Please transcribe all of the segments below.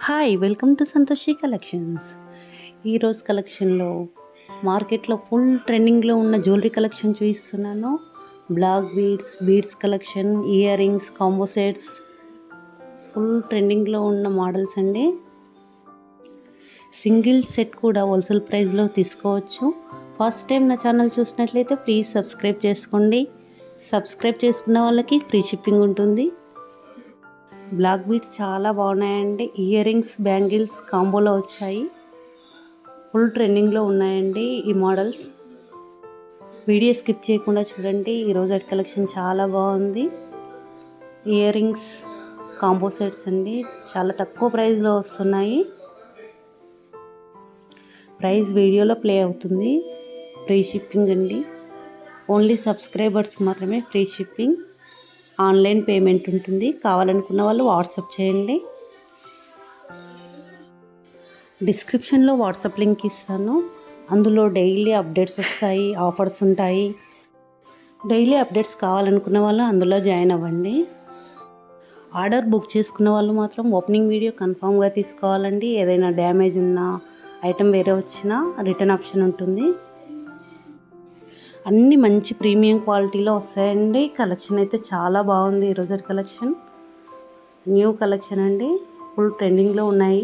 Hi welcome to Santoshi collections. ఈరోజు కలెక్షన్లో మార్కెట్లో ఫుల్ ట్రెండింగ్లో ఉన్న జ్యువెలరీ కలెక్షన్ చూపిస్తున్నాను. Black beads collection, ear rings, combo sets, full ట్రెండింగ్లో ఉన్న మోడల్స్ అండి. సింగిల్ సెట్ కూడా హోల్సేల్ ప్రైస్లో తీసుకోవచ్చు. ఫస్ట్ టైం నా ఛానల్ చూసినట్లయితే ప్లీజ్ సబ్స్క్రైబ్ చేసుకోండి. సబ్స్క్రైబ్ చేసుకున్న వాళ్ళకి ఫ్రీ షిప్పింగ్ ఉంటుంది. బ్లాక్ బీడ్స్ చాలా బాగున్నాయండి. ఇయర్ రింగ్స్, బ్యాంగిల్స్ కాంబోలో వచ్చాయి. ఫుల్ ట్రెండింగ్లో ఉన్నాయండి ఈ మోడల్స్. వీడియో స్కిప్ చేయకుండా చూడండి. ఈరోజు కలెక్షన్ చాలా బాగుంది. ఇయర్ రింగ్స్ కాంబో సెట్స్ అండి, చాలా తక్కువ ప్రైస్లో వస్తున్నాయి. ప్రైస్ వీడియోలో ప్లే అవుతుంది. ఫ్రీ షిప్పింగ్ అండి. ఓన్లీ సబ్స్క్రైబర్స్కి మాత్రమే ఫ్రీ షిప్పింగ్. ఆన్లైన్ పేమెంట్ ఉంటుంది. కావాలనుకున్న వాళ్ళు వాట్సాప్ చేయండి. డిస్క్రిప్షన్లో వాట్సాప్ లింక్ ఇస్తాను. అందులో డైలీ అప్డేట్స్ వస్తాయి, ఆఫర్స్ ఉంటాయి. డైలీ అప్డేట్స్ కావాలనుకున్న వాళ్ళు అందులో జాయిన్ అవ్వండి. ఆర్డర్ బుక్ చేసుకున్న వాళ్ళు మాత్రం ఓపెనింగ్ వీడియో కన్ఫామ్గా తీసుకోవాలండి. ఏదైనా డ్యామేజ్ ఉన్నా, ఐటెం వేరే వచ్చినా రిటర్న్ ఆప్షన్ ఉంటుంది. అన్నీ మంచి ప్రీమియం క్వాలిటీలో వస్తాయండి. కలెక్షన్ అయితే చాలా బాగుంది. ఈరోజు కలెక్షన్ న్యూ కలెక్షన్ అండి, ఫుల్ ట్రెండింగ్లో ఉన్నాయి.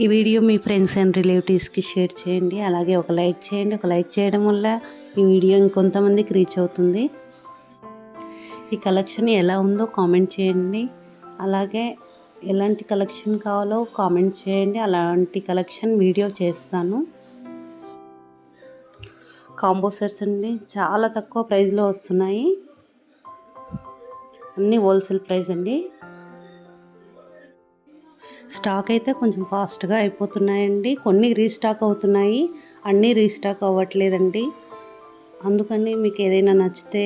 ఈ వీడియో మీ ఫ్రెండ్స్ అండ్ రిలేటివ్స్కి షేర్ చేయండి. అలాగే ఒక లైక్ చేయండి. ఒక లైక్ చేయడం వల్ల ఈ వీడియో ఇంకొంతమందికి రీచ్ అవుతుంది. ఈ కలెక్షన్ ఎలా ఉందో కామెంట్ చేయండి. అలాగే ఎలాంటి కలెక్షన్ కావాలో కామెంట్ చేయండి. అలాంటి కలెక్షన్ వీడియో చేస్తాను. కాంబో సెట్స్ అండి, చాలా తక్కువ ప్రైస్లో వస్తున్నాయి. అన్నీ హోల్సేల్ ప్రైస్ అండి. స్టాక్ అయితే కొంచెం ఫాస్ట్గా అయిపోతున్నాయండి. కొన్ని రీస్టాక్ అవుతున్నాయి, అన్నీ రీస్టాక్ అవ్వట్లేదండి. అందుకని మీకు ఏదైనా నచ్చితే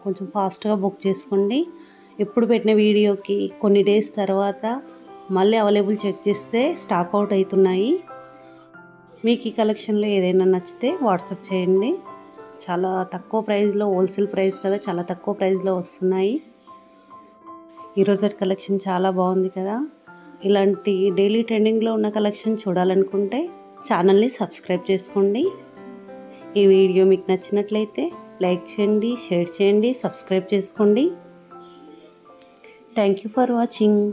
కొంచెం ఫాస్ట్గా బుక్ చేసుకోండి. ఎప్పుడు పెట్టిన వీడియోకి కొన్ని డేస్ తర్వాత మళ్ళీ అవైలబుల్ చెక్ చేస్తే స్టాక్ అవుట్ అవుతున్నాయి. మీకు ఈ కలెక్షన్లో ఏదైనా నచ్చితే వాట్సాప్ చేయండి. చాలా తక్కువ ప్రైస్లో, హోల్సేల్ ప్రైస్ కదా, చాలా తక్కువ ప్రైస్లో వస్తున్నాయి. ఈరోజు కలెక్షన్ చాలా బాగుంది కదా. ఇలాంటి డైలీ ట్రెండింగ్లో ఉన్న కలెక్షన్ చూడాలనుకుంటే ఛానల్ని సబ్స్క్రైబ్ చేసుకోండి. ఈ వీడియో మీకు నచ్చినట్లయితే లైక్ చేయండి, షేర్ చేయండి, సబ్స్క్రైబ్ చేసుకోండి. Thank you for watching.